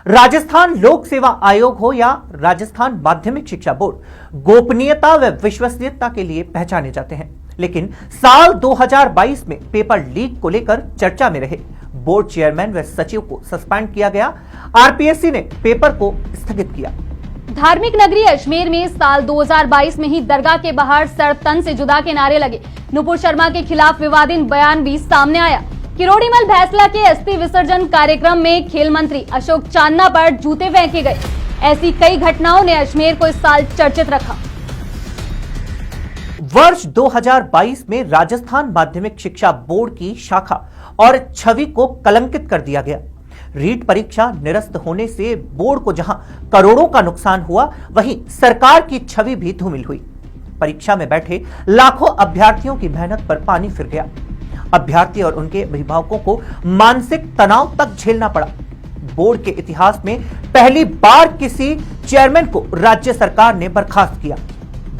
राजस्थान लोक सेवा आयोग हो या राजस्थान माध्यमिक शिक्षा बोर्ड, गोपनीयता व विश्वसनीयता के लिए पहचाने जाते हैं। लेकिन साल 2022 में पेपर लीक को लेकर चर्चा में रहे बोर्ड चेयरमैन व सचिव को सस्पेंड किया गया। आरपीएससी ने पेपर को स्थगित किया। धार्मिक नगरी अजमेर में साल 2022 में ही दरगाह के बाहर सर तन से जुदा के नारे लगे। नुपुर शर्मा के खिलाफ विवादित बयान भी सामने आया। किरोड़ीमल भैसला के अस्थि विसर्जन कार्यक्रम में खेल मंत्री अशोक चांदना पर जूते फेंके गए। ऐसी कई घटनाओं ने अजमेर को इस साल चर्चित रखा। वर्ष 2022 में राजस्थान माध्यमिक शिक्षा बोर्ड की शाखा और छवि को कलंकित कर दिया गया। रीट परीक्षा निरस्त होने से बोर्ड को जहां करोड़ों का नुकसान हुआ, वहीं सरकार की छवि भी धूमिल हुई। परीक्षा में बैठे लाखों अभ्यर्थियों की मेहनत पर पानी फिर गया। अभ्यर्थी और उनके अभिभावकों को मानसिक तनाव तक झेलना पड़ा। बोर्ड के इतिहास में पहली बार किसी चेयरमैन को राज्य सरकार ने बर्खास्त किया।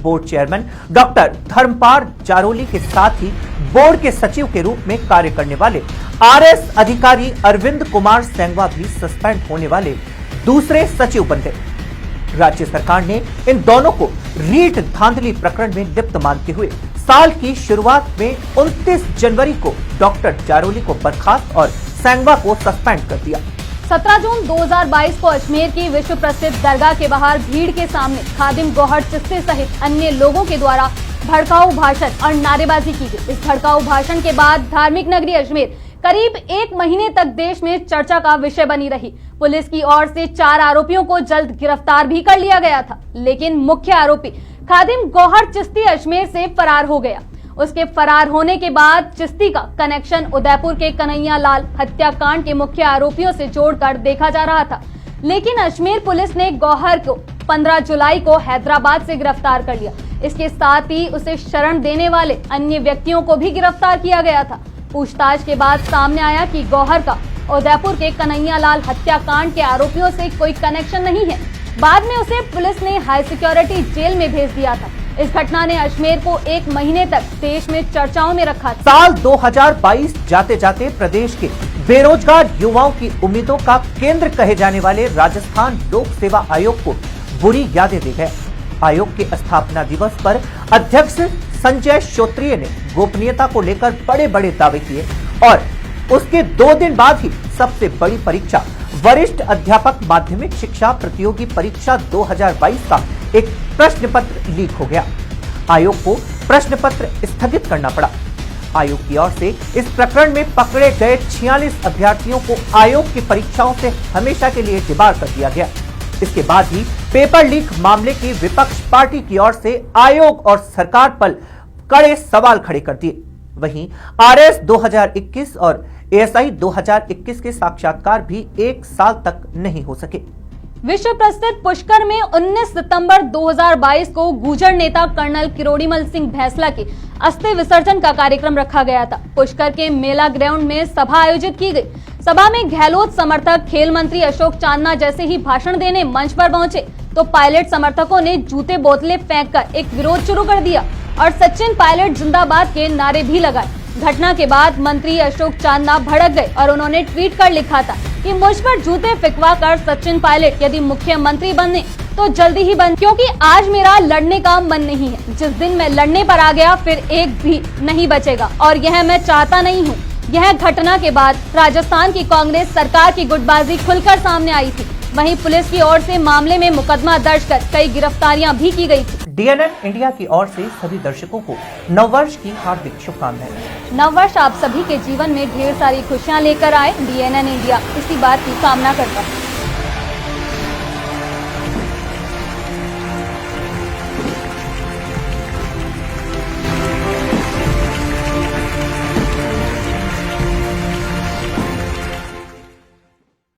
Board chairman doctor Dharampal Jaroli के साथ ही बोर्ड के सचिव के रूप में कार्य करने वाले आरएस अधिकारी अरविंद कुमार सेंगवा भी सस्पेंड होने वाले दूसरे सचिव बन गए। राज्य सरकार ने इन दोनों को रीट धांधली प्रकरण में लिप्त मानते हुए साल की शुरुआत में 29 जनवरी को डॉक्टर जारोली को बर्खास्त और सेंगवा को सस्पेंड कर दिया। 17 जून 2022 को अजमेर की विश्व प्रसिद्ध दरगाह के बाहर भीड़ के सामने खादिम गौहर चिश्ती सहित अन्य लोगों के द्वारा भड़काऊ भाषण और नारेबाजी की गई। इस भड़काऊ भाषण के बाद धार्मिक नगरी अजमेर करीब 1 महीने तक देश में चर्चा का विषय बनी रही। पुलिस की ओर से 4 आरोपियों को जल्द गिरफ्तार भी कर लिया गया था, लेकिन मुख्य आरोपी खादिम गौहर चिश्ती अजमेर से फरार हो गया। उसके फरार होने के बाद चिश्ती का कनेक्शन उदयपुर के कन्हैया लाल हत्याकांड के मुख्य आरोपियों से जोड़कर देखा जा रहा था, लेकिन अजमेर पुलिस ने गौहर को 15 जुलाई को हैदराबाद से गिरफ्तार कर लिया। इसके साथ ही उसे शरण देने वाले अन्य व्यक्तियों को भी गिरफ्तार किया गया था। पूछताछ के बाद सामने आया कि गौहर का उदयपुर के कन्हैया लाल हत्याकांड के आरोपियों से कोई कनेक्शन नहीं है। बाद में उसे पुलिस ने हाई सिक्योरिटी जेल में भेज दिया था। इस घटना ने अजमेर को 1 महीने तक देश में चर्चाओं में रखा था। साल 2022 जाते जाते प्रदेश के बेरोजगार युवाओं की उम्मीदों का केंद्र कहे जाने वाले राजस्थान लोक सेवा आयोग को बुरी यादें दे गए। आयोग के स्थापना दिवस पर अध्यक्ष संजय श्रोत्रिय ने गोपनीयता को लेकर बड़े बड़े दावे किए और उसके 2 दिन बाद ही सबसे बड़ी परीक्षा वरिष्ठ अध्यापक माध्यमिक शिक्षा प्रतियोगी परीक्षा 2022 का एक प्रश्न पत्र लीक हो गया। आयोग को प्रश्न पत्र स्थगित करना पड़ा। आयोग की ओर से इस प्रकरण में पकड़े गए 46 अभ्यर्थियों को आयोग की परीक्षाओं से हमेशा के लिए डिबार कर दिया गया। इसके बाद ही पेपर लीक मामले की विपक्ष पार्टी की ओर से आयोग और सरकार पर कड़े सवाल खड़े कर दिए। वहीं आरएस 2021 और एएसआई 2021 के साक्षात्कार भी 1 साल तक नहीं हो सके। विश्व प्रसिद्ध पुष्कर में 19 सितंबर 2022 को गुर्जर नेता कर्नल किरोड़ीमल सिंह भैसला के अस्थि विसर्जन का कार्यक्रम रखा गया था। पुष्कर के मेला ग्राउंड में सभा आयोजित की गई। सभा में गहलोत समर्थक खेल मंत्री अशोक चांदना जैसे ही भाषण देने मंच पर पहुंचे तो पायलट समर्थकों ने जूते बोतलें फेंककर एक विरोध शुरू कर दिया और सचिन पायलट जिंदाबाद के नारे भी लगाए। घटना के बाद मंत्री अशोक चांदना भड़क गए और उन्होंने ट्वीट कर लिखा था कि मुझ पर जूते फेंकवा कर सचिन पायलट यदि मुख्यमंत्री बने तो जल्दी ही बन, क्योंकि आज मेरा लड़ने का मन नहीं है। जिस दिन मैं लड़ने पर आ गया फिर एक भी नहीं बचेगा और यह मैं चाहता नहीं हूँ। यह घटना के बाद राजस्थान की कांग्रेस सरकार की गुटबाजी खुलकर सामने आई थी। वहीं पुलिस की ओर से मामले में मुकदमा दर्ज कर कई गिरफ्तारियां भी की गई थी। डीएनएन इंडिया की ओर से सभी दर्शकों को नववर्ष की हार्दिक शुभकामनाएं। नववर्ष आप सभी के जीवन में ढेर सारी खुशियां लेकर आए। डीएनएन इंडिया इसी बात की कामना करता है।